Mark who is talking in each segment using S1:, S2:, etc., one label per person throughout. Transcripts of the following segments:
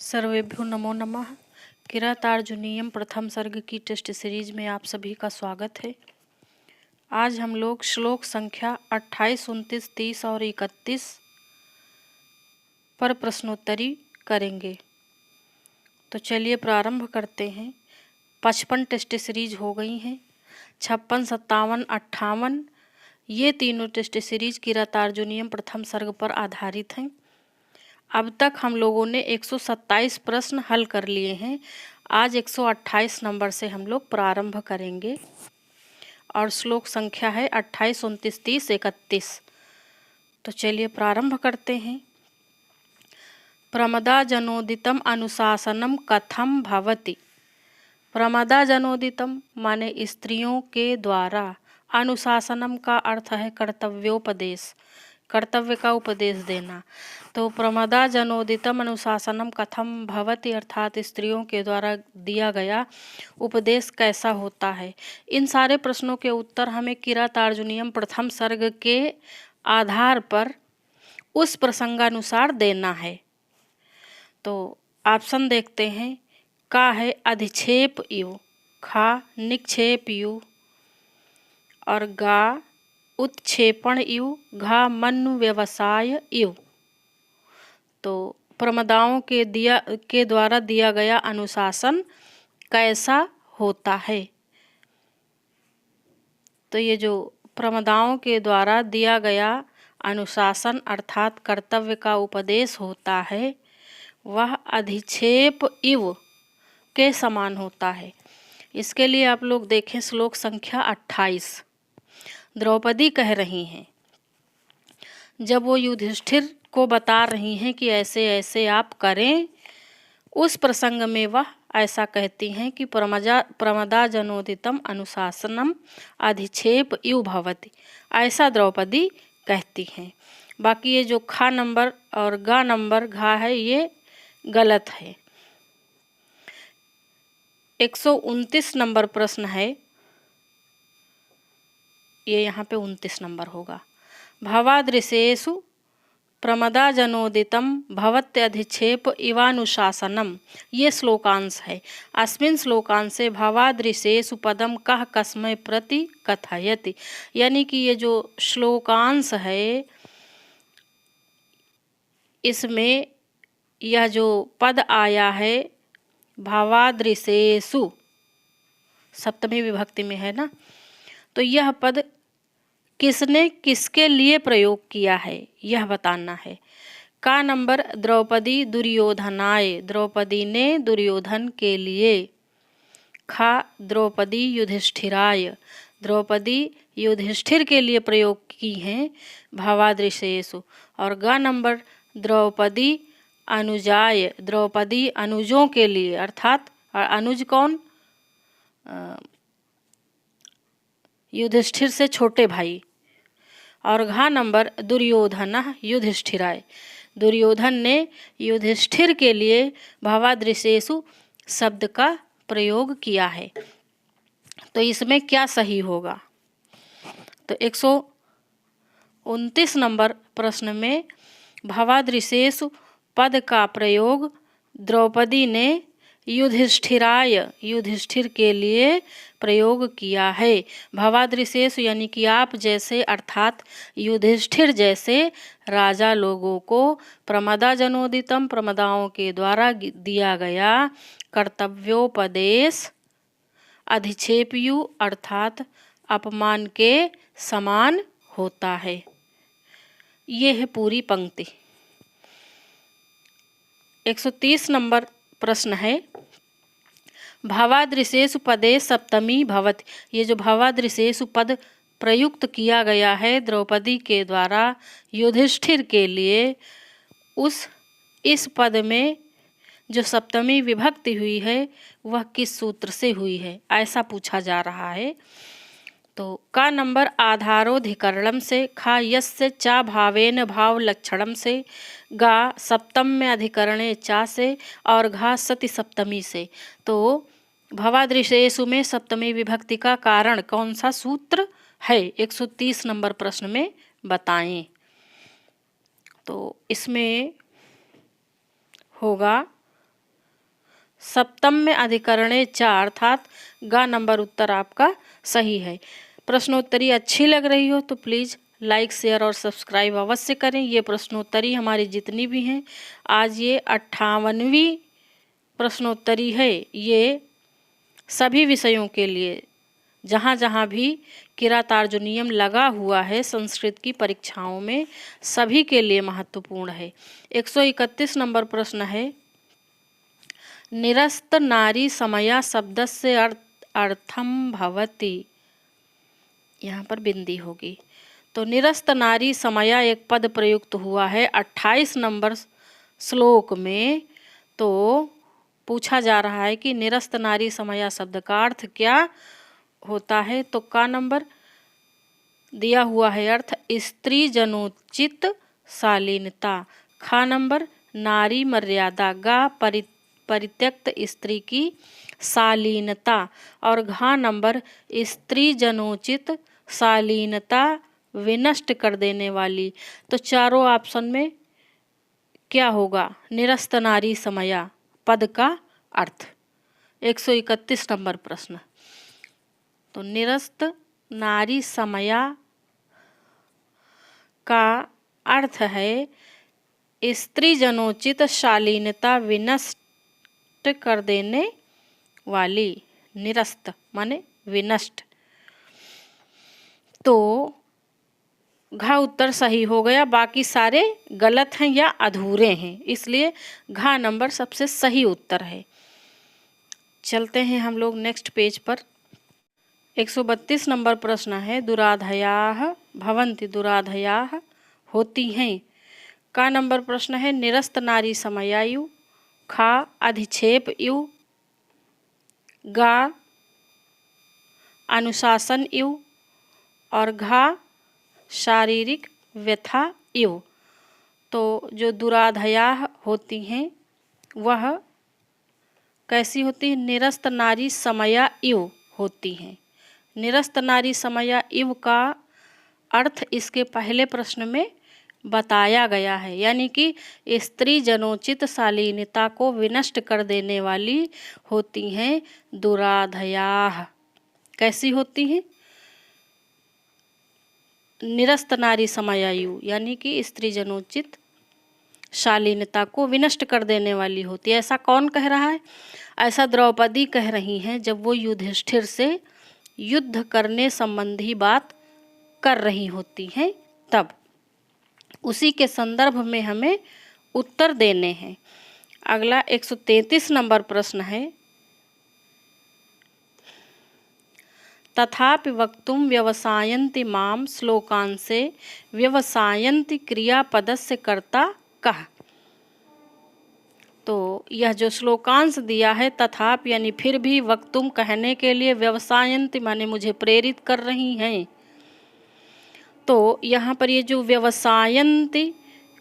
S1: सर्वेभ्यो नमो नमः। किरातार्जुनीयम प्रथम सर्ग की टेस्ट सीरीज में आप सभी का स्वागत है। आज हम लोग श्लोक संख्या 28, 29, 30 और 31 पर प्रश्नोत्तरी करेंगे। तो चलिए प्रारंभ करते हैं। 55 टेस्ट सीरीज हो गई हैं। 56, 57, 58 ये तीनों टेस्ट सीरीज किरातार्जुनीयम प्रथम सर्ग पर आधारित हैं। अब तक हम लोगों ने 127 प्रश्न हल कर लिए हैं। आज 128 नंबर से हम लोग प्रारंभ करेंगे और श्लोक संख्या है 28, 29, 30, 31। तो चलिए प्रारंभ करते हैं। प्रमदा जनोदितम अनुशासनम कथम भवति। प्रमदा जनोदितम माने स्त्रियों के द्वारा, अनुशासनम का अर्थ है कर्तव्योपदेश, कर्तव्य का उपदेश देना। तो प्रमदा जनोदितम अनुशासनम कथम भवति अर्थात स्त्रियों के द्वारा दिया गया उपदेश कैसा होता है। इन सारे प्रश्नों के उत्तर हमें किरातार्जुनीयम प्रथम सर्ग के आधार पर उस प्रसंगानुसार देना है। तो ऑप्शन देखते हैं। का है अधिक्षेप यु, खा निक्षेप यु और गा उत्क्षेपण यु, घा मनु व्यवसाय यु। तो प्रमदाओं के द्वारा दिया गया अनुशासन कैसा होता है। तो ये जो प्रमदाओं के द्वारा दिया गया अनुशासन अर्थात कर्तव्य का उपदेश होता है वह अधिक्षेप इव के समान होता है। इसके लिए आप लोग देखें श्लोक संख्या 28। द्रौपदी कह रही हैं, जब वो युधिष्ठिर को बता रही हैं कि ऐसे ऐसे आप करें, उस प्रसंग में वह ऐसा कहती हैं कि प्रमदा जनोदितम अनुशासनम अधिक्षेप इव भवति, ऐसा द्रौपदी कहती हैं। बाकी ये जो खा नंबर और गा नंबर घा है ये गलत है। 129 नंबर प्रश्न है, ये यहाँ पे 29 नंबर होगा। भवादृशेषु प्रमदा जनोदितम भवत्यधिक्षेप इवानुशासनम, ये श्लोकांश है। अस्मिन् श्लोकांशे भवादृशेषु पदम कः कस्मै प्रति कथयति, यानी कि ये जो श्लोकांश है इसमें यह जो पद आया है भवादृशेषु, सप्तमी विभक्ति में है ना, तो यह पद किसने किसके लिए प्रयोग किया है यह बताना है। का नंबर द्रौपदी दुर्योधनाय, द्रौपदी ने दुर्योधन के लिए। खा द्रौपदी युधिष्ठिराय, द्रौपदी युधिष्ठिर के लिए प्रयोग की हैं भवादृशेषु। और गा नंबर द्रौपदी अनुजाय, द्रौपदी अनुजों के लिए, अर्थात अनुज कौन, युधिष्ठिर से छोटे भाई। और घा नंबर दुर्योधन युधिष्ठिराय, दुर्योधन ने युधिष्ठिर के लिए भवादृशेषु शब्द का प्रयोग किया है। तो इसमें क्या सही होगा। तो 129 नंबर प्रश्न में भवादृशेषु पद का प्रयोग द्रौपदी ने युधिष्ठिराय, युधिष्ठिर के लिए प्रयोग किया है। भवादृशेषु यानी कि आप जैसे अर्थात युधिष्ठिर जैसे राजा लोगों को प्रमदा जनोदितम, प्रमदाओं के द्वारा दिया गया कर्तव्योपदेश अधिक्षेपयु अर्थात अपमान के समान होता है। ये है पूरी पंक्ति। 130 नंबर प्रश्न है, भवादृशेषु पदे सप्तमी भवति, ये जो भवादृशेषु पद प्रयुक्त किया गया है द्रौपदी के द्वारा युधिष्ठिर के लिए, इस पद में जो सप्तमी विभक्ति हुई है वह किस सूत्र से हुई है ऐसा पूछा जा रहा है। तो का नंबर आधारोधिकरणम से, खा यस्य चा भावेन भाव लक्षणम से, गा सप्तम में अधिकरणे चा से और घा सति सप्तमी से। तो भवादृशेषु में सप्तमी विभक्ति का कारण कौन सा सूत्र है 130 नंबर प्रश्न में बताएं। तो इसमें होगा सप्तम में अधिकरणे चा अर्थात ग नंबर उत्तर आपका सही है। प्रश्नोत्तरी अच्छी लग रही हो तो प्लीज़ लाइक शेयर और सब्सक्राइब अवश्य करें। ये प्रश्नोत्तरी हमारी जितनी भी हैं, आज ये 58वीं प्रश्नोत्तरी है। ये सभी विषयों के लिए जहाँ जहाँ भी किरातार्जुनीयम लगा हुआ है संस्कृत की परीक्षाओं में, सभी के लिए महत्वपूर्ण है। 131 नंबर प्रश्न है, निरस्त नारी समया शब्दस्य अर्थम भवति। यहाँ पर बिंदी होगी। तो निरस्त नारी समया एक पद प्रयुक्त हुआ है 28 नंबर श्लोक में। तो पूछा जा रहा है कि निरस्त नारी समया शब्द का अर्थ क्या होता है। तो का नंबर दिया हुआ है अर्थ स्त्री जनोचित शालीनता। खा नंबर नारी मर्यादा। गा परित्यक्त स्त्री की शालीनता। और घा नंबर स्त्री जनोचित शालीनता विनष्ट कर देने वाली। तो चारों ऑप्शन में क्या होगा? निरस्त नारी समया पद का अर्थ। 131 नंबर प्रश्न। तो निरस्त नारी समया का अर्थ है स्त्री जनोचित शालीनता विनष्ट कर देने वाली। निरस्त माने विनष्ट। तो घा उत्तर सही हो गया, बाकी सारे गलत हैं या अधूरे हैं, इसलिए घा नंबर सबसे सही उत्तर है। चलते हैं हम लोग नेक्स्ट पेज पर। 132 नंबर प्रश्न है, दुराधयाः भवन्ति। दुराधयाः होती हैं। का नंबर प्रश्न है, निरस्त नारी समयायु। खा अधिक्षेप यु। गा अनुशासन यु। और घा शारीरिक व्यथा यु। तो जो दुराधयाः होती हैं वह कैसी होती है? निरस्त नारी समया इव होती हैं। निरस्त नारी समया इव का अर्थ इसके पहले प्रश्न में बताया गया है, यानी कि स्त्री जनोचित शालीनता को विनष्ट कर देने वाली होती हैं दुराधयाः। कैसी होती हैं? निरस्त नारी समयायु यानी कि स्त्री जनोचित शालीनता को विनष्ट कर देने वाली होती है। ऐसा कौन कह रहा है? ऐसा द्रौपदी कह रही हैं जब वो युधिष्ठिर से युद्ध करने संबंधी बात कर रही होती हैं, तब उसी के संदर्भ में हमें उत्तर देने हैं। अगला 133 नंबर प्रश्न है, तथापि वक्तुम व्यवसायन्ति माम श्लोकांसे व्यवसायन्ति क्रियापदस्य कर्ता कः। तो यह जो श्लोकांश दिया है, तथापि यानी फिर भी, वक्तुम कहने के लिए, व्यवसायन्ति माने मुझे प्रेरित कर रही हैं। तो यहाँ पर ये जो व्यवसायन्ति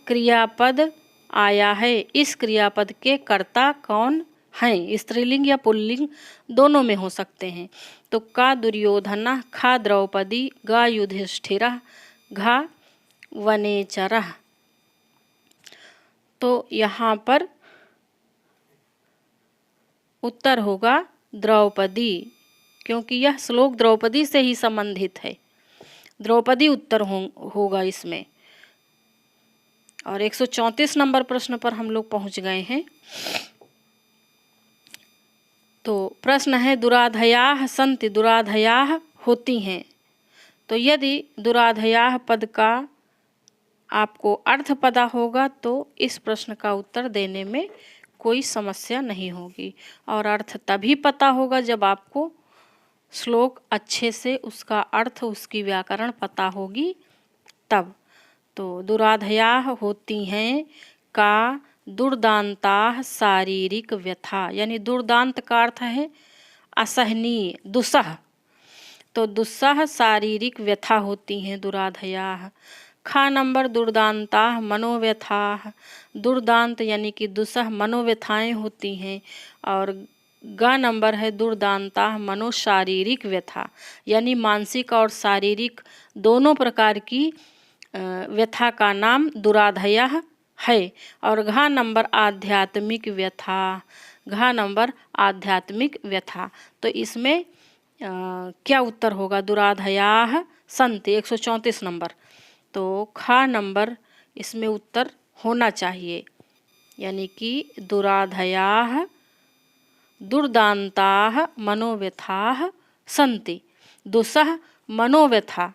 S1: क्रियापद आया है, इस क्रियापद के कर्ता कौन हैं? स्त्रीलिंग या पुल्लिंग दोनों में हो सकते हैं। तो का दुर्योधनः। खा द्रौपदी। गा युधिष्ठिरः। घा वनेचरः। तो यहाँ पर उत्तर होगा द्रौपदी, क्योंकि यह श्लोक द्रौपदी से ही संबंधित है। द्रौपदी उत्तर होगा इसमें। और 134 नंबर प्रश्न पर हम लोग पहुंच गए हैं। तो प्रश्न है, दुराधयाः सन्ति। दुराधयाः होती हैं। तो यदि दुराधयाः पद का आपको अर्थ पता होगा तो इस प्रश्न का उत्तर देने में कोई समस्या नहीं होगी। और अर्थ तभी पता होगा जब आपको श्लोक अच्छे से उसका अर्थ, उसकी व्याकरण पता होगी तब। तो दुराधयाः होती हैं का दुर्दांताः शारीरिक व्यथा, यानी दुर्दांत का अर्थ है असहनीय, दुस्सह। तो दुस्सह शारीरिक व्यथा होती हैं दुराधयाः। खा नंबर दुर्दांताः मनोव्यथाः। दुर्दांत यानी कि दुस्सह मनोव्यथाएं होती हैं। और ग नंबर है दुर्दांताः मनोशारीरिक व्यथा, यानी मानसिक और शारीरिक दोनों प्रकार की व्यथा का नाम दुराधयाः है। और घा नंबर आध्यात्मिक व्यथा, घा नंबर आध्यात्मिक व्यथा। तो इसमें क्या उत्तर होगा? दुराधयाः सन्ति 134 नंबर। तो खा नंबर इसमें उत्तर होना चाहिए, यानी कि दुराधयाः दुर्दान्ताः मनोव्यथाः सन्ति। दुसह मनोव्यथा,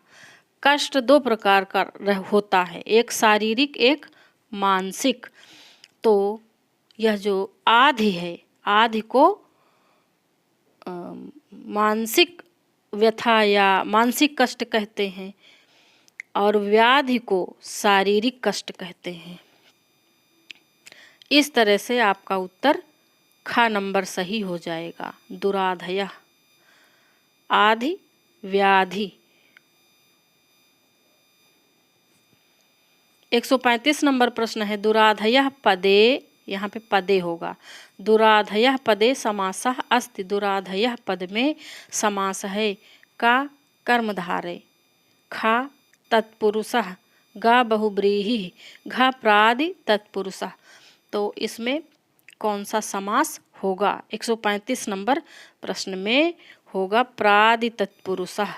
S1: कष्ट दो प्रकार का होता है, एक शारीरिक एक मानसिक। तो यह जो आधि है, आधि को मानसिक व्यथा या मानसिक कष्ट कहते हैं और व्याधि को शारीरिक कष्ट कहते हैं। इस तरह से आपका उत्तर खा नंबर सही हो जाएगा। दुराधयः, आधि, व्याधि। 135 नंबर प्रश्न है दुराधयः पदे, यहाँ पे पदे होगा। दुराधयः पदे समासः अस्ति। दुराधयः पद में समास है। का कर्मधारय, खा तत्पुरुषः, गा बहुब्रीहि, घा प्रादि तत्पुरुषः। तो इसमें कौन सा समास होगा? 135 नंबर प्रश्न में होगा प्रादि तत्पुरुषः।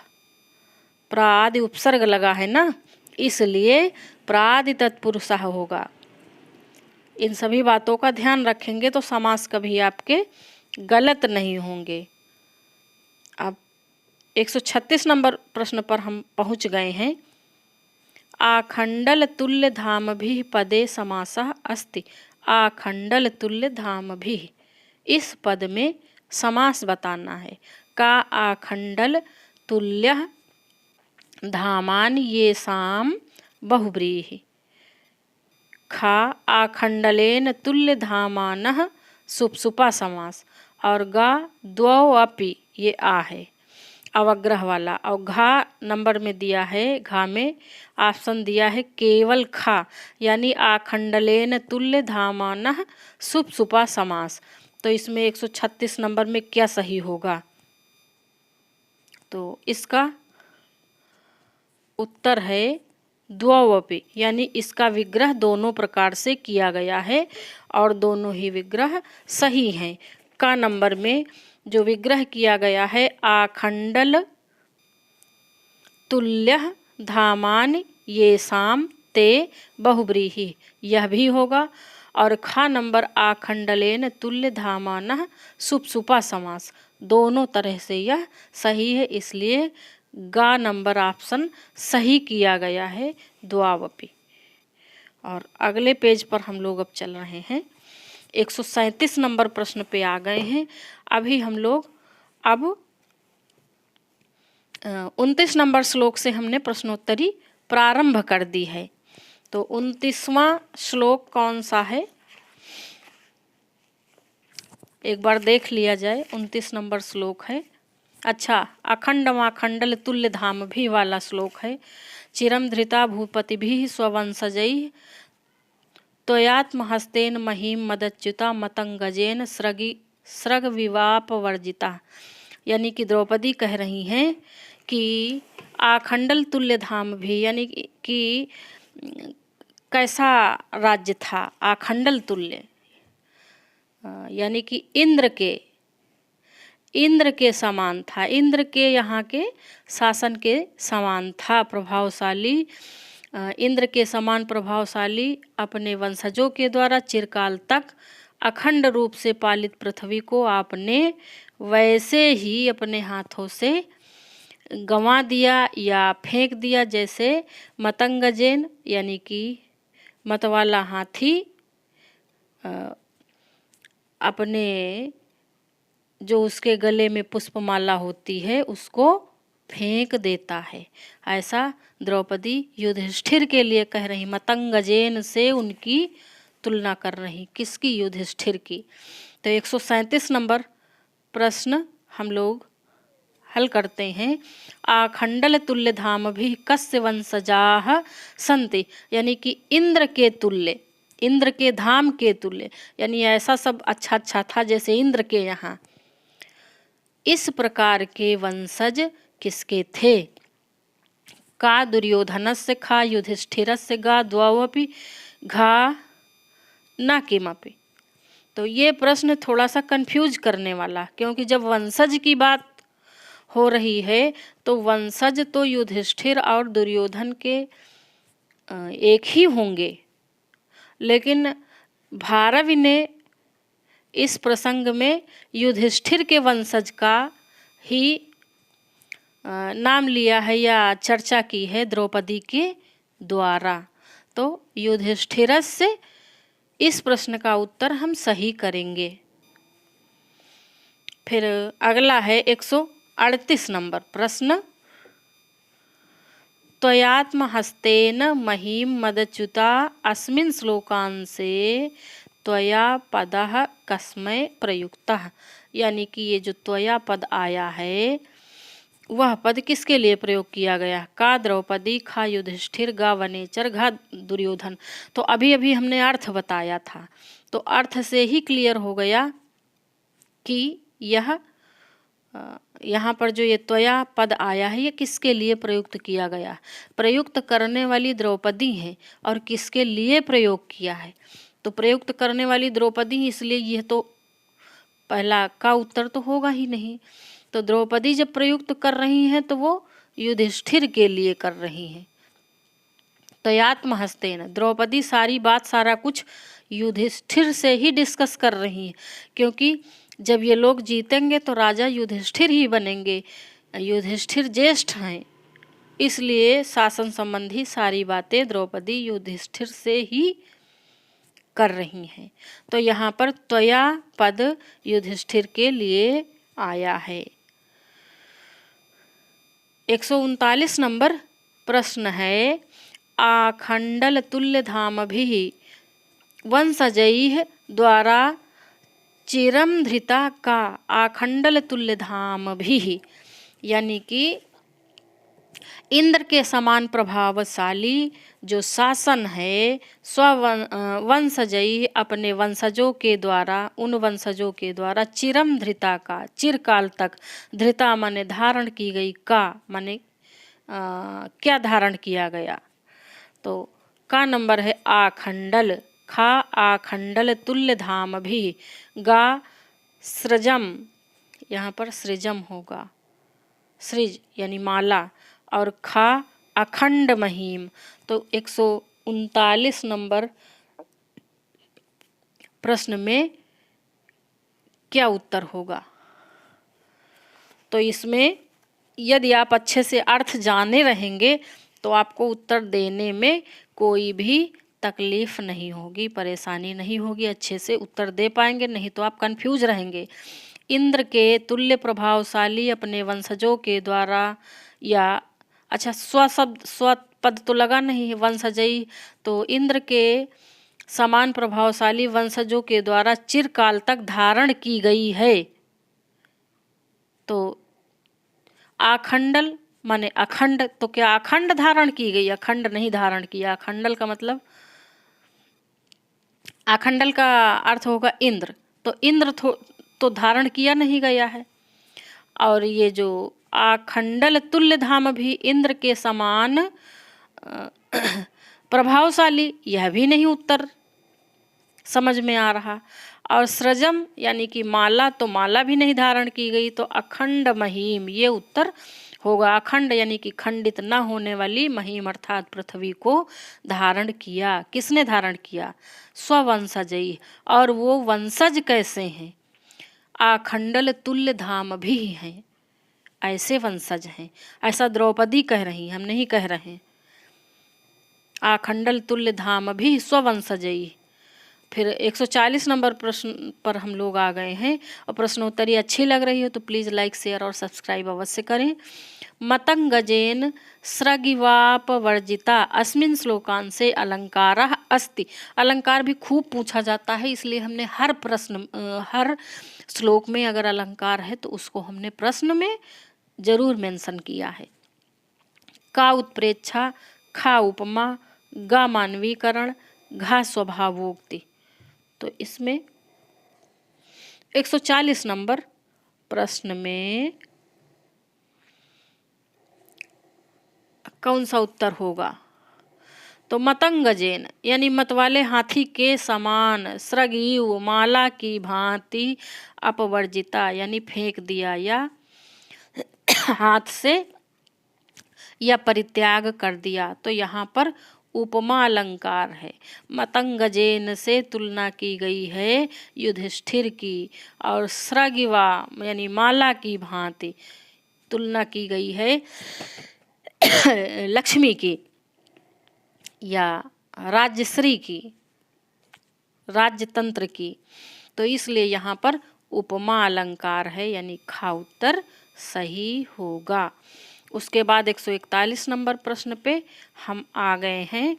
S1: प्रादि उपसर्ग लगा है ना, इसलिए प्रादि तत्पुरुषः होगा। इन सभी बातों का ध्यान रखेंगे तो समास कभी आपके गलत नहीं होंगे। अब 136 नंबर प्रश्न पर हम पहुंच गए हैं। आखंडल तुल्य धामभिः पदे समासः अस्ति। आखंडल तुल्य धामभिः, इस पद में समास बताना है। का आखंडल तुल्यः धामानि येषां बहुव्रीहि। खा आखंडलेन तुल्य धामानः सुप्सुपा समास। और गा द्वौ अपि, ये आ है अवग्रह वाला। और घा नंबर में दिया है, घा में ऑप्शन दिया है केवल खा, यानी आखंडलेन तुल्य धामानः सुप्सुपा समास। तो इसमें 136 नंबर में क्या सही होगा? तो इसका उत्तर है द्वौपि, यानी इसका विग्रह दोनों प्रकार से किया गया है और दोनों ही विग्रह सही हैं। का नंबर में जो विग्रह किया गया है आखंडल तुल्यः धामानि येषां ते बहुव्रीहि, यह भी होगा। और खा नंबर आखंडलेन तुल्य धामानः सुप्सुपा समास, दोनों तरह से यह सही है, इसलिए गा नंबर ऑप्शन सही किया गया है द्वावपि। और अगले पेज पर हम लोग अब चल रहे हैं। 137 नंबर प्रश्न पे आ गए हैं। अभी हम लोग अब 29 नंबर श्लोक से हमने प्रश्नोत्तरी प्रारंभ कर दी है। तो 29वां श्लोक कौन सा है, एक बार देख लिया जाए। 29 नंबर श्लोक है, अच्छा, अखंडमाखंडल तुल्य धाम भी वाला श्लोक है। चिरम धृता भूपति भी स्ववंशजैः त्वयात्महस्तेन महीम मदच्युता मतंगजेन स्रग विवाप वर्जिता। यानी कि द्रौपदी कह रही हैं कि आखंडल तुल्य धाम भी, यानी कि कैसा राज्य था आखंडल तुल्य, यानी कि इंद्र के समान था, इंद्र के यहाँ के शासन के समान था, प्रभावशाली, इंद्र के समान प्रभावशाली अपने वंशजों के द्वारा चिरकाल तक अखंड रूप से पालित पृथ्वी को आपने वैसे ही अपने हाथों से गंवा दिया या फेंक दिया, जैसे मतंगजेन यानी कि मतवाला हाथी अपने जो उसके गले में पुष्पमाला होती है उसको फेंक देता है। ऐसा द्रौपदी युधिष्ठिर के लिए कह रही, मतंगजेन से उनकी तुलना कर रही, किसकी? युधिष्ठिर की। तो 137 नंबर प्रश्न हम लोग हल करते हैं। आखंडल तुल्य धाम भी कस्य वंशजाः सन्ति, यानी कि इंद्र के तुल्य, इंद्र के धाम के तुल्य, यानी ऐसा सब अच्छा अच्छा था जैसे इंद्र के यहाँ। इस प्रकार के वंशज किसके थे? का दुर्योधनस्य, खा युधिष्ठिरस्य, गा द्वौपि, घा ना किमपि। तो ये प्रश्न थोड़ा सा कंफ्यूज करने वाला, क्योंकि जब वंशज की बात हो रही है तो वंशज तो युधिष्ठिर और दुर्योधन के एक ही होंगे, लेकिन भारवि ने इस प्रसंग में युधिष्ठिर के वंशज का ही नाम लिया है या चर्चा की है द्रौपदी के द्वारा। तो युधिष्ठिरस से इस प्रश्न का उत्तर हम सही करेंगे। फिर अगला है 138 नंबर प्रश्न। त्वयात्महस्तेन महीम मदच्युता अस्मिन् श्लोकांसे त्वया पदः कस्मै प्रयुक्तः। यानी कि ये जो त्वया पद आया है वह पद किसके लिए प्रयोग किया गया? का द्रौपदी, खा युधिष्ठिर, गा वनेचर, घा दुर्योधन। तो अभी अभी हमने अर्थ बताया था, तो अर्थ से ही क्लियर हो गया कि यह यहाँ पर जो ये त्वया पद आया है ये किसके लिए प्रयुक्त किया गया। प्रयुक्त करने वाली द्रौपदी है, और किसके लिए प्रयोग किया है? तो प्रयुक्त करने वाली द्रौपदी, इसलिए यह तो पहला का उत्तर तो होगा ही नहीं। तो द्रौपदी जब प्रयुक्त कर रही हैं तो वो युधिष्ठिर के लिए कर रही हैं। त्वयात्महस्तेन, द्रौपदी सारी बात सारा कुछ युधिष्ठिर से ही डिस्कस कर रही हैं, क्योंकि जब ये लोग जीतेंगे तो राजा युधिष्ठिर ही बनेंगे। युधिष्ठिर ज्येष्ठ हैं, इसलिए शासन संबंधी सारी बातें द्रौपदी युधिष्ठिर से ही कर रही हैं। तो यहाँ पर त्वया पद युधिष्ठिर के लिए आया है। 139 नंबर प्रश्न है। आखंडल तुल्य धामभिः वंशजैः द्वारा चिरम धृता का आखंडल तुल्य धामभिः, यानी कि इंद्र के समान प्रभावशाली जो शासन है वंशजई अपने वंशजों के द्वारा, उन वंशजों के द्वारा चिरम धृता का चिरकाल तक, धृता माने धारण की गई, का माने क्या धारण किया गया। तो का नंबर है आखंडल, खा आखंडल तुल्य धाम भी, गा सृजम, यहाँ पर सृजम होगा, सृज यानी माला, और खा अखंड महीम। तो 139 नंबर प्रश्न में क्या उत्तर होगा? तो इसमें यदि आप अच्छे से अर्थ जाने रहेंगे तो आपको उत्तर देने में कोई भी तकलीफ नहीं होगी, परेशानी नहीं होगी, अच्छे से उत्तर दे पाएंगे। नहीं तो आप कंफ्यूज रहेंगे। इंद्र के तुल्य प्रभावशाली अपने वंशजों के द्वारा, या अच्छा स्वशब्द स्वपद तो लगा नहीं है, वंशजई, तो इंद्र के समान प्रभावशाली वंशजों के द्वारा चिरकाल तक धारण की गई है। तो आखंडल माने अखंड, तो क्या अखंड धारण की गई? अखंड नहीं धारण किया। अखंडल का मतलब, आखंडल का अर्थ होगा इंद्र, तो इंद्र तो धारण किया नहीं गया है। और ये जो आखंडल तुल्य धाम भी इंद्र के समान प्रभावशाली, यह भी नहीं उत्तर समझ में आ रहा। और सृजम यानी कि माला, तो माला भी नहीं धारण की गई। तो अखंड महीम ये उत्तर होगा। अखंड यानी कि खंडित न होने वाली, महीम अर्थात पृथ्वी को धारण किया। किसने धारण किया? स्ववंशजई। और वो वंशज कैसे हैं? आखंडल तुल्य धाम भी हैं, ऐसे वंशज हैं। ऐसा द्रौपदी कह रही, हम नहीं कह रहे। आखंडल तुल्य धाम भी स्ववंशजई। फिर 140 नंबर प्रश्न पर हम लोग आ गए हैं। और प्रश्नोत्तरी अच्छी लग रही हो तो प्लीज़ लाइक, शेयर और सब्सक्राइब अवश्य करें। मतंगजेन स्रगिवापवर्जिता अस्मिन् श्लोकान से अलंकारः अस्ति। अलंकार भी खूब पूछा जाता है, इसलिए हमने हर प्रश्न हर श्लोक में अगर अलंकार है तो उसको हमने प्रश्न में जरूर मेंशन किया है। का उत्प्रेक्षा, खा उपमा, गा मानवीकरण, घा स्वभावोक्ति। तो इसमें 140 नंबर प्रश्न में कौन सा उत्तर होगा? तो मतंगजेन यानी मतवाले हाथी के समान, सृगीव माला की भांति, अपवर्जिता यानी फेंक दिया या हाथ से या परित्याग कर दिया। तो यहाँ पर उपमा अलंकार है। मतंगजेन से तुलना की गई है युधिष्ठिर की, और सृगिवा यानी माला की भांति तुलना की गई है लक्ष्मी की या राज्यश्री की, राज्यतंत्र की। तो इसलिए यहाँ पर उपमा अलंकार है, यानी खा उत्तर सही होगा। उसके बाद 141 नंबर प्रश्न पे हम आ गए हैं,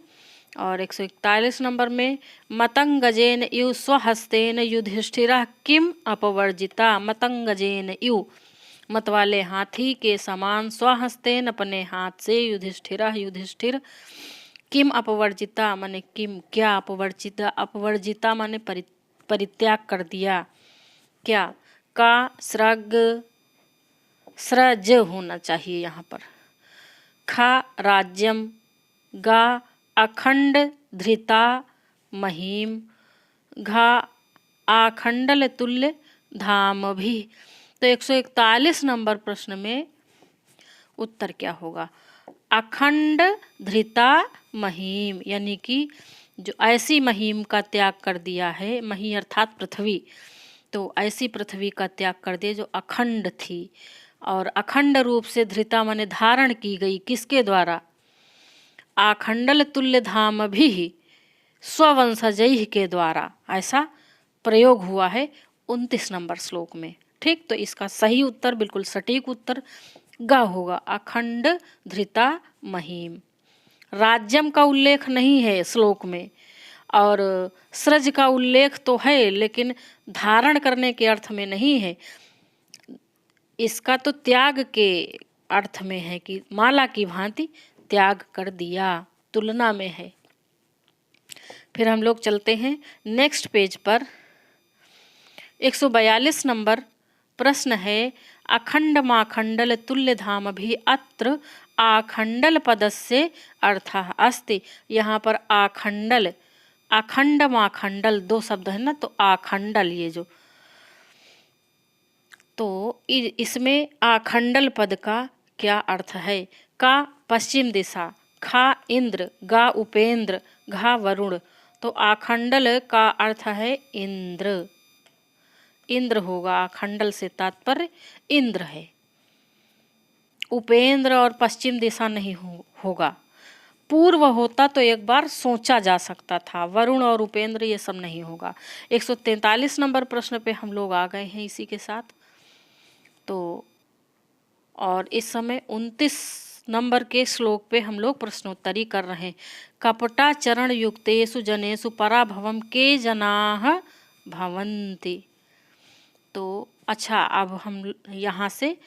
S1: और 141 नंबर में मतंगजेन इव स्वहस्तेन युधिष्ठिरः किम अपवर्जिता। मतंगजेन इव मतवाले हाथी के समान, स्वहस्तेन अपने हाथ से, युधिष्ठिर किम अपवर्जिता माने किम क्या, अपवर्जिता अपवर्जिता माने परित्याग कर दिया क्या, का स्रज होना चाहिए यहाँ पर, खा राज्यम, गा अखंड धृता महीम, घा आखंडल तुल्य धाम भी। तो 141 नंबर प्रश्न में उत्तर क्या होगा? अखंड धृता महीम, यानी कि जो ऐसी महीम का त्याग कर दिया है, मही अर्थात पृथ्वी, तो ऐसी पृथ्वी का त्याग कर दिया जो अखंड थी, और अखंड रूप से धृता माने धारण की गई, किसके द्वारा? आखंडल तुल्य धाम भी स्ववंशजय के द्वारा, ऐसा प्रयोग हुआ है 29 नंबर श्लोक में। ठीक, तो इसका सही उत्तर, बिल्कुल सटीक उत्तर गा होगा, अखंड धृता महीम। राज्यम का उल्लेख नहीं है श्लोक में, और सृज का उल्लेख तो है, लेकिन धारण करने के अर्थ में नहीं है। इसका तो त्याग के अर्थ में है कि माला की भांति त्याग कर दिया, तुलना में है। फिर हम लोग चलते हैं नेक्स्ट पेज पर। 142 नंबर प्रश्न है, अखंड माखंडल तुल्य धाम भी अत्र आखंडल पदस्य अर्थः अस्ति। यहाँ पर आखंडल, अखंड माखंडल दो शब्द है ना, तो आखंडल ये जो, तो इसमें आखंडल पद का क्या अर्थ है? का पश्चिम दिशा, खा इंद्र, गा उपेंद्र, घा वरुण। तो आखंडल का अर्थ है इंद्र, इंद्र होगा, आखंडल से तात्पर्य इंद्र है। उपेंद्र और पश्चिम दिशा नहीं होगा। पूर्व होता तो एक बार सोचा जा सकता था, वरुण और उपेंद्र ये सब नहीं होगा। 143 नंबर प्रश्न पे हम लोग आ गए हैं इसी के साथ। तो और इस समय 29 नंबर के श्लोक पे हम लोग प्रश्नोत्तरी कर रहे हैं। कपटाचरण युक्तेषु जनेषु पराभवम के जनाः भवन्ति। तो अच्छा, अब हम यहाँ से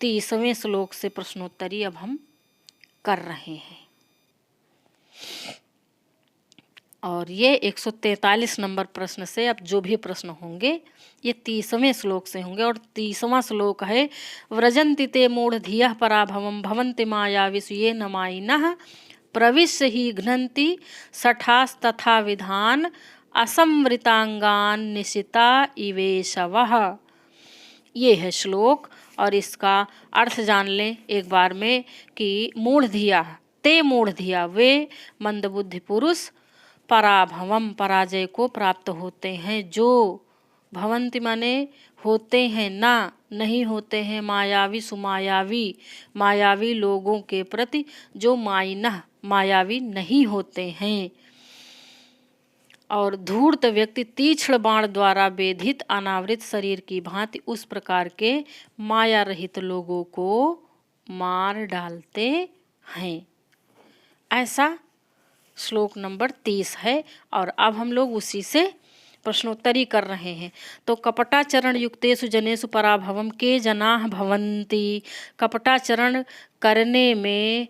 S1: 30वें श्लोक से प्रश्नोत्तरी अब हम कर रहे हैं, और ये 143 नंबर प्रश्न से अब जो भी प्रश्न होंगे ये 30वें श्लोक से होंगे। और 30वां श्लोक है, व्रजन्ति ते मूढ़धियः पराभवं भवन्ति मायाविषु ये न मायिनः प्रविश्य ही घ्नन्ति सठास्तथा विधान असंवृतांगान निशिता इवेशवः। ये है श्लोक, और इसका अर्थ जान लें एक बार में कि मूढ़धिया, ते मूढ़धिया वे मंदबुद्धि पुरुष, पराभवम पराजय को प्राप्त होते हैं, जो भवंति माने होते हैं, ना नहीं होते हैं, मायावी सुमायावी मायावी लोगों के प्रति, जो मायिनः मायावी नहीं होते हैं। और धूर्त व्यक्ति तीक्ष्ण बाण द्वारा वेधित अनावृत शरीर की भांति उस प्रकार के माया रहित लोगों को मार डालते हैं। ऐसा श्लोक नंबर 30 है, और अब हम लोग उसी से प्रश्नोत्तरी कर रहे हैं। तो कपटाचरण युक्तेषु जनेषु पराभवम के जनाः भवन्ति। कपटाचरण करने में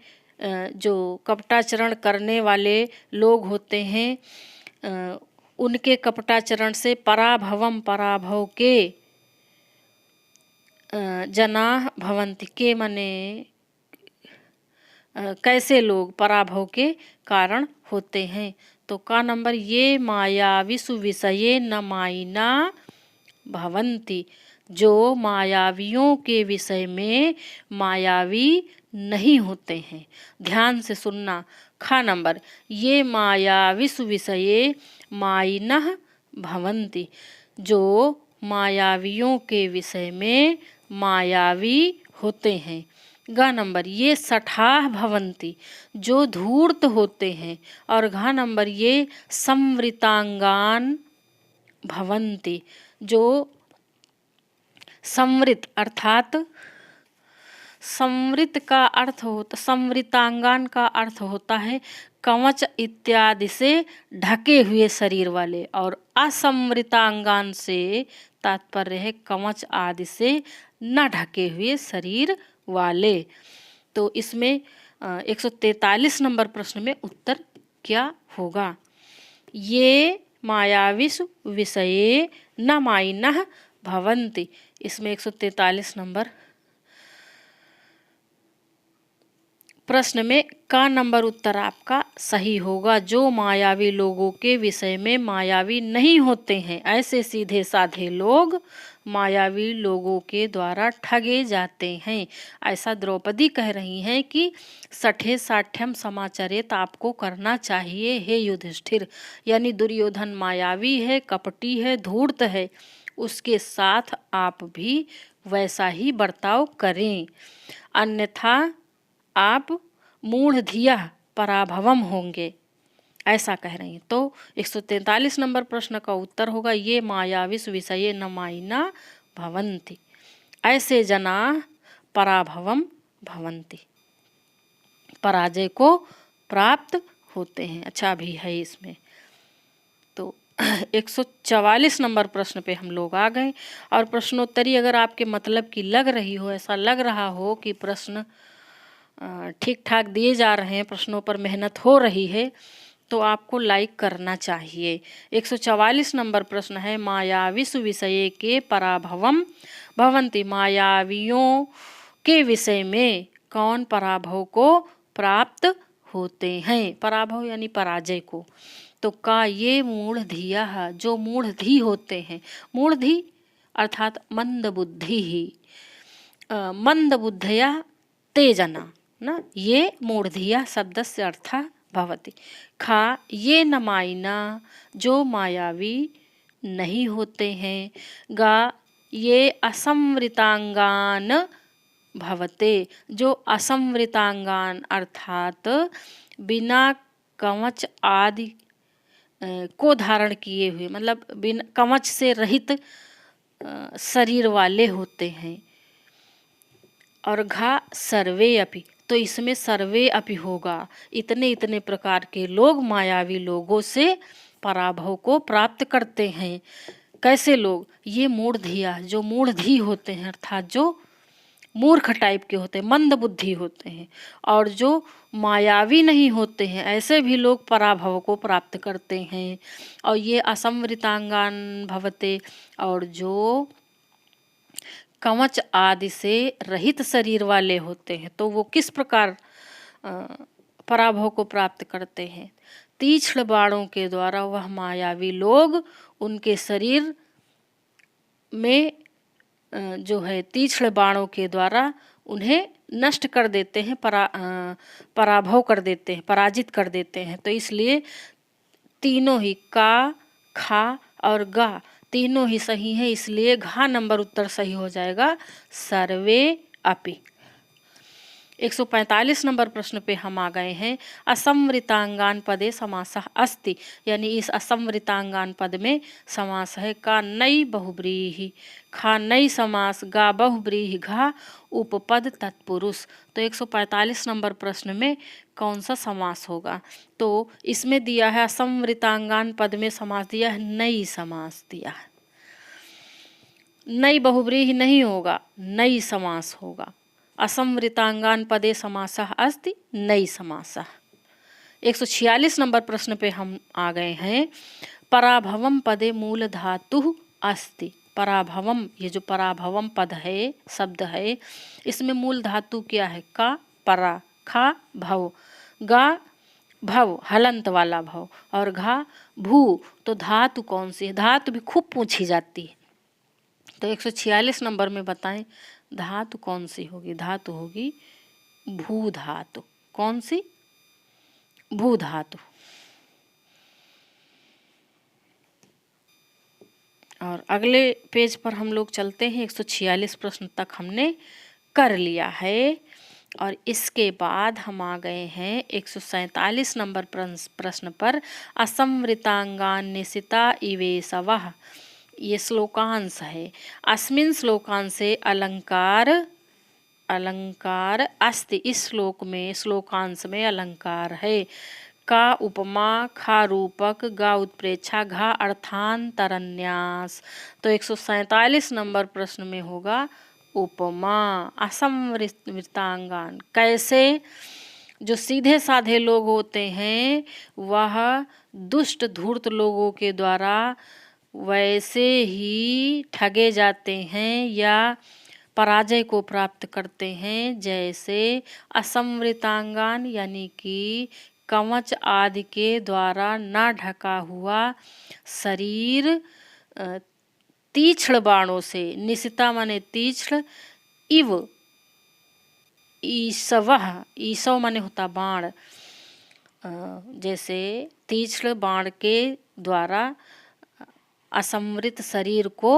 S1: जो कपटाचरण करने वाले लोग होते हैं, उनके कपटाचरण से पराभवम पराभव के, जनाः भवन्ति के माने कैसे लोग पराभव के कारण होते हैं। तो का नंबर ये मायाविषु विषये न मायिना भवन्ति, जो मायावियों के विषय में मायावी नहीं होते हैं। ध्यान से सुनना। खा नंबर ये मायाविषु विषये मायिनः भवन्ति, जो मायावियों के विषय में मायावी होते हैं। ग नंबर ये सठाह भवन्ति, जो धूर्त होते हैं। और घ नंबर ये संवृतांगान भवन्ति, जो संवृत अर्थात संवृत का अर्थ होता, संवृतांगान का अर्थ होता है कवच इत्यादि से ढके हुए शरीर वाले, और असंवृतांगान से तात्पर्य है कवच आदि से न ढके हुए शरीर वाले। तो इसमें 143 नंबर प्रश्न में उत्तर क्या होगा? ये मायाविषु विषये न मायिनः भवन्ति। इसमें 143 नंबर प्रश्न में का नंबर उत्तर आपका सही होगा। जो मायावी लोगों के विषय में मायावी नहीं होते हैं, ऐसे सीधे साधे लोग मायावी लोगों के द्वारा ठगे जाते हैं। ऐसा द्रौपदी कह रही हैं कि सठे साठ्यम समाचरित आपको करना चाहिए हे युधिष्ठिर। यानी दुर्योधन मायावी है, कपटी है, धूर्त है, उसके साथ आप भी वैसा ही बर्ताव करें, अन्यथा आप मूढ़धिया पराभवम होंगे, ऐसा कह रही हैं। तो 143 नंबर प्रश्न का उत्तर होगा ये मायाविषु विषये न मायिना भवन्ति, ऐसे जना पराभवम भवन्ति, पराजय को प्राप्त होते हैं। अच्छा भी है इसमें। तो 144 नंबर प्रश्न पे हम लोग आ गए। और प्रश्नोत्तरी अगर आपके मतलब की लग रही हो, ऐसा लग रहा हो कि प्रश्न ठीक ठाक दिए जा रहे हैं, प्रश्नों पर मेहनत हो रही है, तो आपको लाइक करना चाहिए। 144 नंबर प्रश्न है मायाविषु विषये के पराभवम भवन्ति, मायावियों के विषय में कौन पराभव को प्राप्त होते हैं? पराभव यानी पराजय को। तो का ये मूढ़धिया, जो मूढ़धी होते हैं, मूढ़धी अर्थात मंदबुद्धि ही, मंदबुद्धया ते जना न, ये मूढ़धिया शब्द से अर्थ भवति। खा ये न मायिना, जो मायावी नहीं होते हैं। गा ये असंवृतांगान भवते, जो असंवृतांगान अर्थात बिना कवच आदि को धारण किए हुए, मतलब बिना कवच से रहित शरीर वाले होते हैं। और घा सर्वे अपि, तो इसमें सर्वे अपि होगा, इतने इतने प्रकार के लोग मायावी लोगों से पराभव को प्राप्त करते हैं। कैसे लोग? ये मूढ़धिया, जो मूढ़धी होते हैं अर्थात जो मूर्ख टाइप के होते हैं, मंद बुद्धि होते हैं, और जो मायावी नहीं होते हैं, ऐसे भी लोग पराभव को प्राप्त करते हैं। और ये असंवृतांगान भवते, और जो कवच आदि से रहित शरीर वाले होते हैं, तो वो किस प्रकार पराभव को प्राप्त करते हैं? तीक्ष्ण बाणों के द्वारा वह मायावी लोग उनके शरीर में जो है तीक्ष्ण बाणों के द्वारा उन्हें नष्ट कर देते हैं, पराभव कर देते हैं, पराजित कर देते हैं। तो इसलिए तीनों ही का, खा और गा तीनों ही सही हैं, इसलिए घा नंबर उत्तर सही हो जाएगा, सर्वे अपि। 145 नंबर प्रश्न पे हम आ गए हैं। असंवृतांगान पदे समासः अस्ति, यानी इस असंवृतांगान पद में समास है का नई बहुब्रीहि, खा नई समास, गा बहुब्रीहि, घा उपपद तत्पुरुष। तो 145 नंबर प्रश्न में कौन सा समास होगा? तो इसमें दिया है असंवृतांगान पद में समास दिया है, नई समास दिया है। नई बहुब्रीहि नहीं होगा, नई समास होगा। असंवृतांगान पदे समासः अस्ति, नई समासः। 146 नंबर प्रश्न पे हम आ गए हैं। पराभवम पदे मूल धातु अस्ति, पराभवम, ये जो पराभवम पद है, शब्द है, इसमें मूल धातु क्या है? का, परा, खा भव, गा भव हलंत वाला भव, और घा भू। तो धातु कौन सी है? धातु भी खूब पूछी जाती है। तो 146 नंबर में बताएं धातु कौन सी होगी? धातु होगी भू धातु। कौन सी? भू धातु। और अगले पेज पर हम लोग चलते हैं। 146 प्रश्न तक हमने कर लिया है और इसके बाद हम आ गए हैं 147 नंबर प्रश्न पर। असंवृतांगान निशिता इवेशवः, ये श्लोकांश है। अस्मिन् श्लोकांशे अलंकार अस्ति, इस श्लोक में श्लोकांश में अलंकार है। का उपमा, खा रूपक, गा उत्प्रेक्षा, घा अर्थांतरन्यास। तो 147 नंबर प्रश्न में होगा उपमा। असंवृतांगान कैसे? जो सीधे साधे लोग होते हैं वह दुष्ट धूर्त लोगों के द्वारा वैसे ही ठगे जाते हैं या पराजय को प्राप्त करते हैं जैसे असंवृतांगान यानी कि कवच आदि के द्वारा न ढका हुआ शरीर तीक्ष्ण बाणों से, निशिता माने तीक्ष्ण, इव ईसवः, ईसव माने होता बाण, जैसे तीक्ष्ण बाण के द्वारा असंवृत शरीर को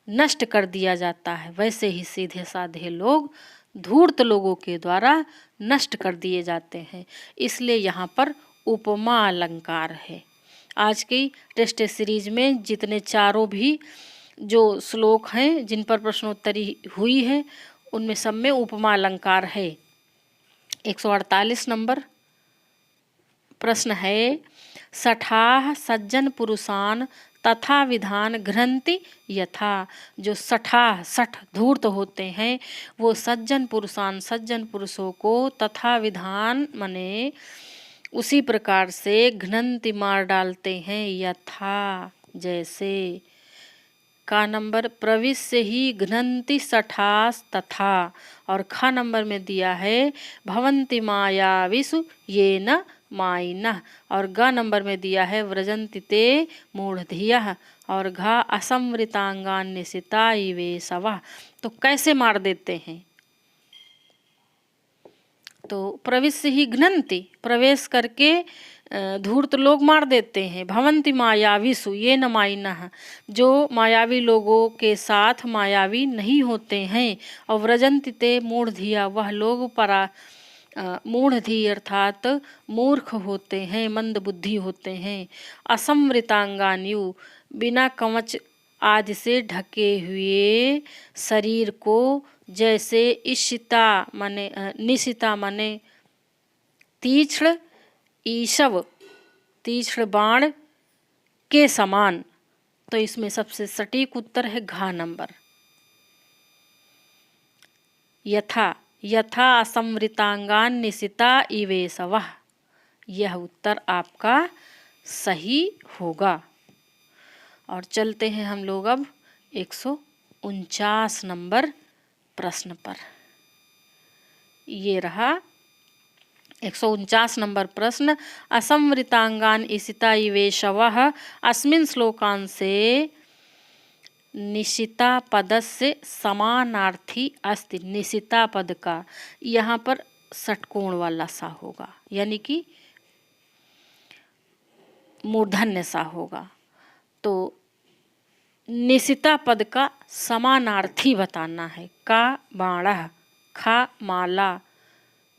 S1: नष्ट कर दिया जाता है, वैसे ही सीधे साधे लोग धूर्त लोगों के द्वारा नष्ट कर दिए जाते हैं। इसलिए यहाँ पर उपमा अलंकार है। आज की टेस्ट सीरीज में जितने चारों भी जो श्लोक हैं जिन पर प्रश्नोत्तरी हुई है उनमें सब में उपमा अलंकार है। 148 नंबर प्रश्न है, सठाह सज्जन पुरुषान तथा विधान घ्रंति यथा। जो सठाह सठ धूर्त होते हैं वो सज्जन पुरुषान सज्जन पुरुषों को तथा विधान माने उसी प्रकार से घ्नंति मार डालते हैं यथा जैसे। का नंबर प्रविश्य ही घ्नंति सठास तथा, और खा नंबर में दिया है भवंति मायाविषु ये न माइनः, और ग नंबर में दिया है व्रजन्ति ते मूढ़धियः, और घा असंवृतांगान निशिता इवेशवः। तो कैसे मार देते हैं? तो प्रविश्य ही घ्नन्ति, प्रवेश करके धूर्त लोग मार देते हैं। भवंति मायाविषु ये न माइनः, जो मायावी लोगों के साथ मायावी नहीं होते हैं। और व्रजन्ति ते मूढ़धिया, वह लोग मूढ़धि अर्थात मूर्ख होते हैं, मंद बुद्धि होते हैं। असंवृतांगान्यु, बिना कवच आदि से ढके हुए शरीर को जैसे ईशिता माने निशिता माने तीक्ष्ण, ईशव तीक्ष्ण बाण के समान। तो इसमें सबसे सटीक उत्तर है घा नंबर। यथा यथा असंवृतांगान निशिता इवेशवः, यह उत्तर आपका सही होगा। और चलते हैं हम लोग अब 149 नंबर प्रश्न पर। ये रहा 149 नंबर प्रश्न। असंवृतांगान ईशिता इवेशवः अस्मिन् श्लोकांशे निशिता पदस्य समानार्थी अस्ति। निशिता पद का यहाँ पर षटकोण वाला सा होगा, यानी कि मूर्धन्य सा होगा। तो निशिता पद का समानार्थी बताना है। का बाणः, खा माला,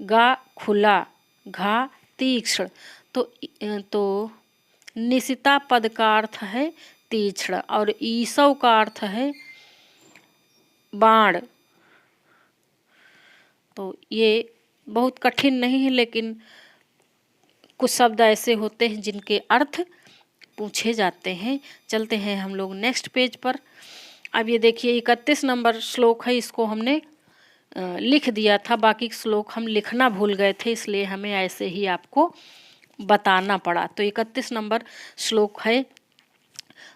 S1: गा खुला, घा तीक्ष्ण। तो निशिता पद का अर्थ है तीक्ष्ण और ईसव का अर्थ है बाण। तो ये बहुत कठिन नहीं है, लेकिन कुछ शब्द ऐसे होते हैं जिनके अर्थ पूछे जाते हैं। चलते हैं हम लोग नेक्स्ट पेज पर। अब ये देखिए 31 नंबर श्लोक है, इसको हमने लिख दिया था, बाकी श्लोक हम लिखना भूल गए थे, इसलिए हमें ऐसे ही आपको बताना पड़ा। तो 31 नंबर श्लोक है,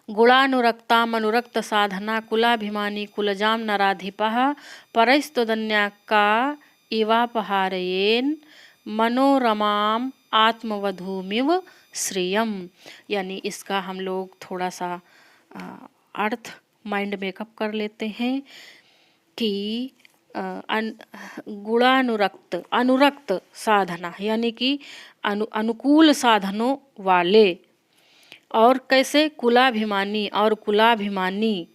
S1: गुणानुरक्ताम अनुरक्त साधना कुलाभिमानी कुलजाम नराधिपः परैस्तुदन्या का इवापहारयेन मनोरमाम आत्मवधूमिव श्रियम। यानी इसका हम लोग थोड़ा सा अर्थ माइंड मेकअप कर लेते हैं कि गुणानुरक्त अनुरक्त साधना यानी कि अनुकूल साधनों वाले, और कैसे कुलाभिमानी, और कुलाभिमानी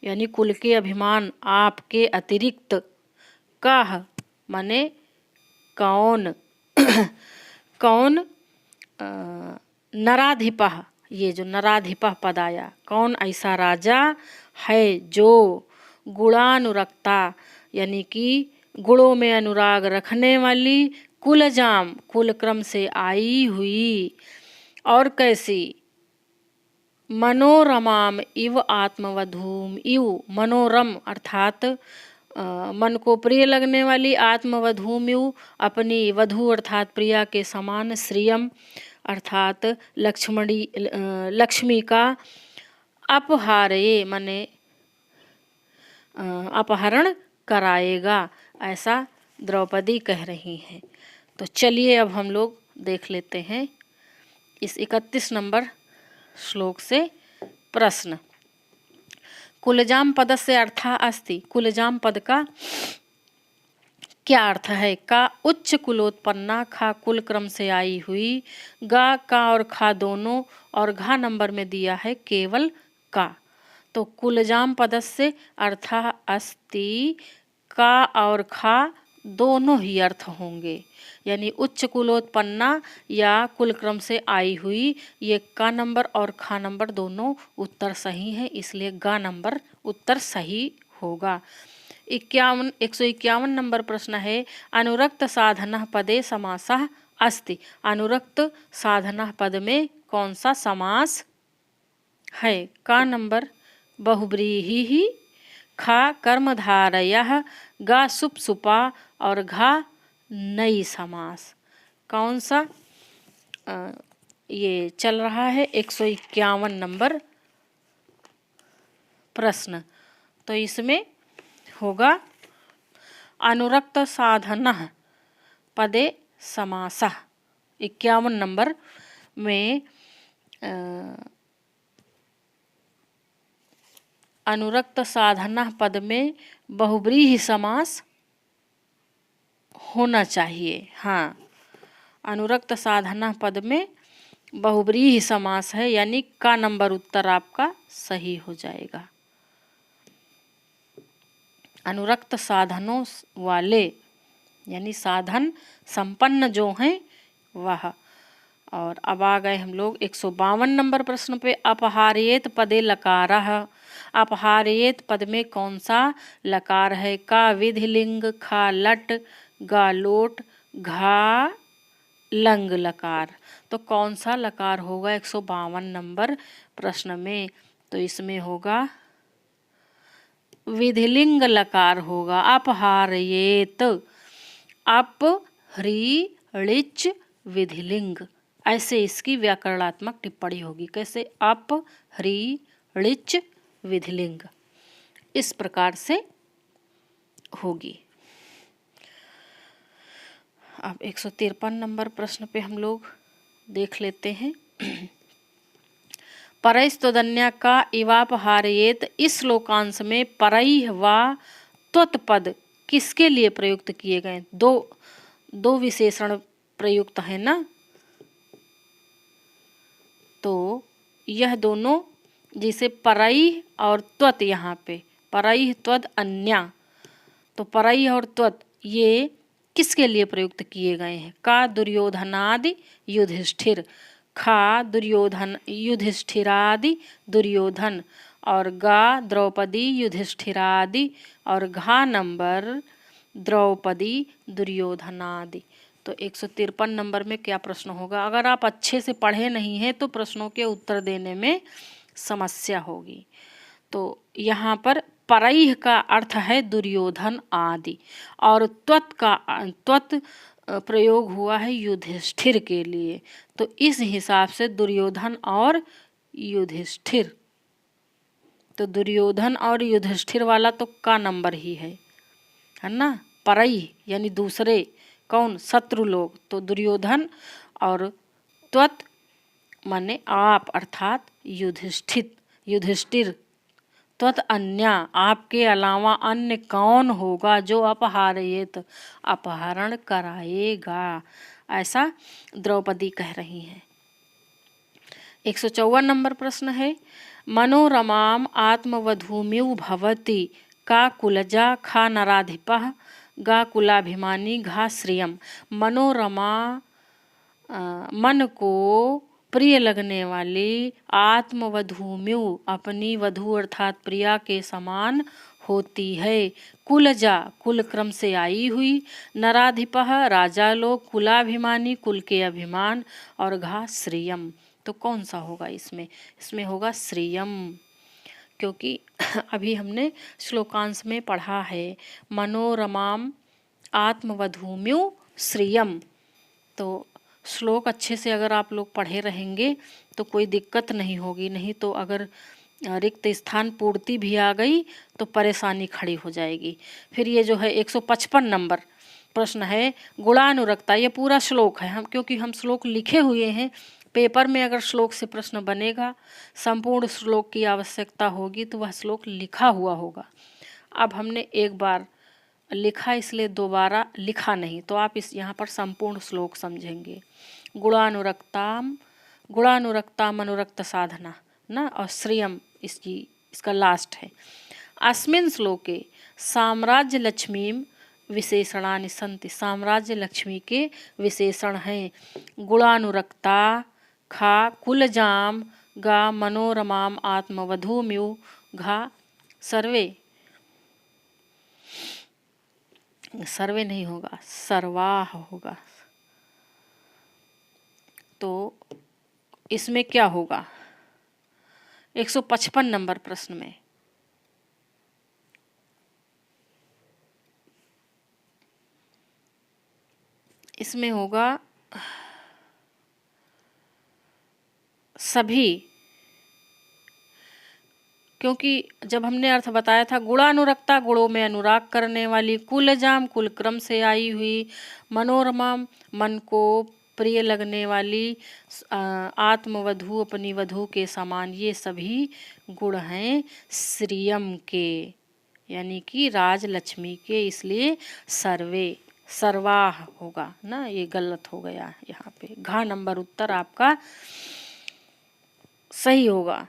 S1: यानी कुल के अभिमान आपके अतिरिक्त, काह माने कौन कौन नराधिपः, ये जो नराधिपः पद आया, कौन ऐसा राजा है जो गुणानुरक्ता यानी कि गुणों में अनुराग रखने वाली, कुलजाम कुल क्रम से आई हुई, और कैसी मनोरमाम इव आत्मवधूम, इव मनोरम अर्थात मन को प्रिय लगने वाली, आत्मवधूम इव अपनी वधू अर्थात प्रिया के समान, श्रियम अर्थात लक्ष्मी का, अपहारये माने अपहरण कराएगा, ऐसा द्रौपदी कह रही हैं। तो चलिए अब हम लोग देख लेते हैं इस 31 नंबर श्लोक से प्रश्न। कुलजाम पद से अर्था अस्ति, कुलजाम पद का क्या अर्थ है? का उच्च कुलोत्पन्ना, खा कुल क्रम से आई हुई, गा का और खा दोनों, और घा नंबर में दिया है केवल का। तो कुलजाम पद से अर्था अस्ति, का और खा दोनों ही अर्थ होंगे, यानी उच्च कुलोत्पन्ना या कुल क्रम से आई हुई, ये का नंबर और खा नंबर दोनों उत्तर सही है, इसलिए गा नंबर उत्तर सही होगा। 151 नंबर प्रश्न है, अनुरक्त साधनः पदे समासः अस्ति। अनुरक्त साधनः पद में कौन सा समास है? का नंबर बहुब्रीहि, खा कर्मधारयः, गा सुप सुपा, और घा नई समास। कौन सा ये चल रहा है 151 नंबर प्रश्न। तो इसमें होगा अनुरक्त साधनः पदे समासः। 51 नंबर में अनुरक्त साधनः पद में बहुब्रीहि समास होना चाहिए। हाँ, अनुरक्त साधना पद में बहुब्रीहि समास है, यानी का नंबर उत्तर आपका सही हो जाएगा। अनुरक्त साधनों वाले यानी साधन संपन्न जो हैं वह। और अब आ गए हम लोग 152 नंबर प्रश्न पे, अपहार्येत पदे लकारः। अपहार्येत पद में कौन सा लकार है? का विधिलिंग, खा लट, गा लोट, घा लंग लकार। तो कौन सा लकार होगा 152 नंबर प्रश्न में? तो इसमें होगा विधिलिंग लकार होगा। अपहार्येत, अप ह्री ऋच विधिलिंग, ऐसे इसकी व्याकरणात्मक टिप्पणी होगी। कैसे? अप ह्री ऋच विधिलिंग, इस प्रकार से होगी। अब 153 नंबर प्रश्न पे हम लोग देख लेते हैं। परैस्तदन्या का इवापहारयेत, इस श्लोकांश में परैः व त्वत्पद किसके लिए प्रयुक्त किए गए? दो विशेषण प्रयुक्त है ना, तो यह दोनों जैसे परैः और त्वत्, यहाँ पे परैः त्वद् अन्या, तो परैः और त्वत् ये किसके लिए प्रयुक्त किए गए हैं? का दुर्योधनादि युधिष्ठिर, खा दुर्योधन युधिष्ठिरादि दुर्योधन, और गा द्रौपदी युधिष्ठिरादि, और घा नंबर द्रौपदी दुर्योधनादि। तो 153 नंबर में क्या प्रश्न होगा? अगर आप अच्छे से पढ़े नहीं हैं तो प्रश्नों के उत्तर देने में समस्या होगी। तो यहाँ पर परैः का अर्थ है दुर्योधन आदि, और त्वत् प्रयोग हुआ है युधिष्ठिर के लिए, तो इस हिसाब से दुर्योधन और युधिष्ठिर, तो दुर्योधन और युधिष्ठिर वाला तो का नंबर ही है ना, परई यानी दूसरे, कौन, शत्रु लोग, तो दुर्योधन, और त्वत माने आप अर्थात युधिष्ठिर, त्वत अन्या आपके अलावा अन्य कौन होगा जो अपहारयेत अपहरण कराएगा, ऐसा द्रौपदी कह रही हैं। 154 नंबर प्रश्न है, मनोरमाम आत्मवधूमिव भवति का कुलजा खा नराधिपः गा कुलाभिमानी घा श्रियम। मनोरमा मन को प्रिय लगने वाली, आत्मवधूमिव अपनी वधू अर्थात प्रिया के समान होती है, कुलजा कुल क्रम से आई हुई, नराधिपः राजा लोग, कुलाभिमानी कुल के अभिमान, और घा श्रियम, तो कौन सा होगा इसमें? इसमें होगा श्रियम, क्योंकि अभी हमने श्लोकांश में पढ़ा है मनोरमाम आत्मवधूम्यु श्रियम। तो श्लोक अच्छे से अगर आप लोग पढ़े रहेंगे तो कोई दिक्कत नहीं होगी, नहीं तो अगर रिक्त स्थान पूर्ति भी आ गई तो परेशानी खड़ी हो जाएगी। फिर ये जो है 155 नंबर प्रश्न है, गुणानुरक्ता, ये पूरा श्लोक है, क्योंकि हम श्लोक लिखे हुए हैं, पेपर में अगर श्लोक से प्रश्न बनेगा, संपूर्ण श्लोक की आवश्यकता होगी तो वह श्लोक लिखा हुआ होगा। अब हमने एक बार लिखा इसलिए दोबारा लिखा नहीं, तो आप इस यहाँ पर संपूर्ण श्लोक समझेंगे। गुणानुरक्ताम अनुरक्त साधना ना, और श्रियम इसका लास्ट है। अस्मिन् श्लोके साम्राज्य लक्ष्मीम विशेषणानि सन्ति, साम्राज्य लक्ष्मी के विशेषण हैं। गुणानुरक्ता खा कुलजाम गा मनोरमाम आत्मवधूम्यु घा सर्वे नहीं होगा, सर्वाह होगा। तो इसमें क्या होगा 155 नंबर प्रश्न में? इसमें होगा सभी, क्योंकि जब हमने अर्थ बताया था गुणानुरक्ता गुणों में अनुराग करने वाली, कुलजाम कुल क्रम से आई हुई, मनोरमा मन को प्रिय लगने वाली, आत्मवधू अपनी वधू के समान, ये सभी गुण हैं श्रियम के, यानी कि राजलक्ष्मी के, इसलिए सर्वाह होगा ना, ये गलत हो गया यहाँ पे। घा नंबर उत्तर आपका सही होगा।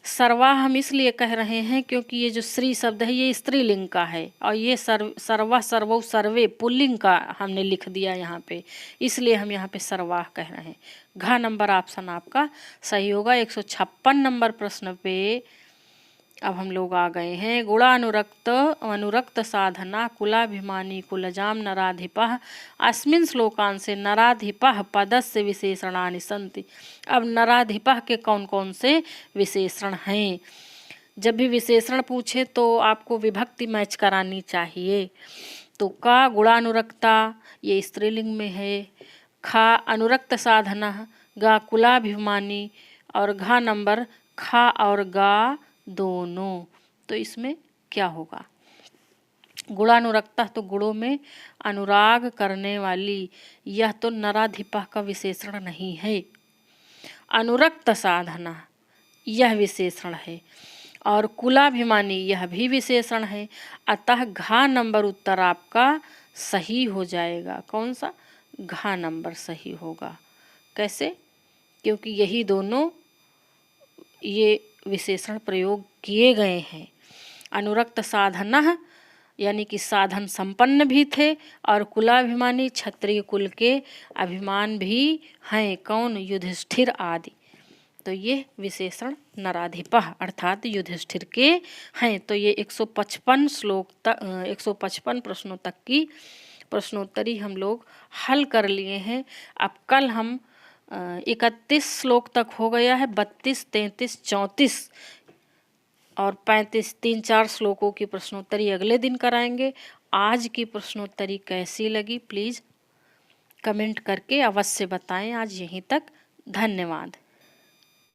S1: सर्वा हम इसलिए कह रहे हैं क्योंकि ये जो श्री शब्द है ये स्त्रीलिंग का है, और ये सर्वा सर्वौ सर्वे पुल्लिंग का हमने लिख दिया यहाँ पे, इसलिए हम यहाँ पे सर्वाह कह रहे हैं। घ नंबर ऑप्शन आपका सही होगा। 156 नंबर प्रश्न पे अब हम लोग आ गए हैं। अनुरक्त साधना कुलाभिमानी कुलजाम नराधिपः, अस्मिन् श्लोकांशे नराधिपः पदस्य विशेषणानि सन्ति। अब नराधिपः के कौन कौन से विशेषण हैं? जब भी विशेषण पूछे तो आपको विभक्ति मैच करानी चाहिए। तो का गुणानुरक्ता ये स्त्रीलिंग में है, खा अनुरक्त साधना, गा कुलाभिमानी, और घा नंबर खा और गा दोनों। तो इसमें क्या होगा? गुणानुरक्ता तो गुणों में अनुराग करने वाली, यह तो नराधिपः का विशेषण नहीं है। अनुरक्त साधना यह विशेषण है, और कुलाभिमानी यह भी विशेषण है। अतः घा नंबर उत्तर आपका सही हो जाएगा। कौन सा? घा नंबर सही होगा। कैसे? क्योंकि यही दोनों ये विशेषण प्रयोग किए गए हैं। अनुरक्त साधना यानी कि साधन संपन्न भी थे, और कुलाभिमानी क्षत्रिय कुल के अभिमान भी हैं। कौन? युधिष्ठिर आदि। तो ये विशेषण नराधिपः अर्थात युधिष्ठिर के हैं। तो ये 155 श्लोक तक 155 प्रश्नों तक की प्रश्नोत्तरी हम लोग हल कर लिए हैं। अब कल हम 31 श्लोक तक हो गया है, 32, 33, 34 और 35 3-4 श्लोकों की प्रश्नोत्तरी अगले दिन कराएंगे। आज की प्रश्नोत्तरी कैसी लगी प्लीज़ कमेंट करके अवश्य बताएं। आज यहीं तक, धन्यवाद।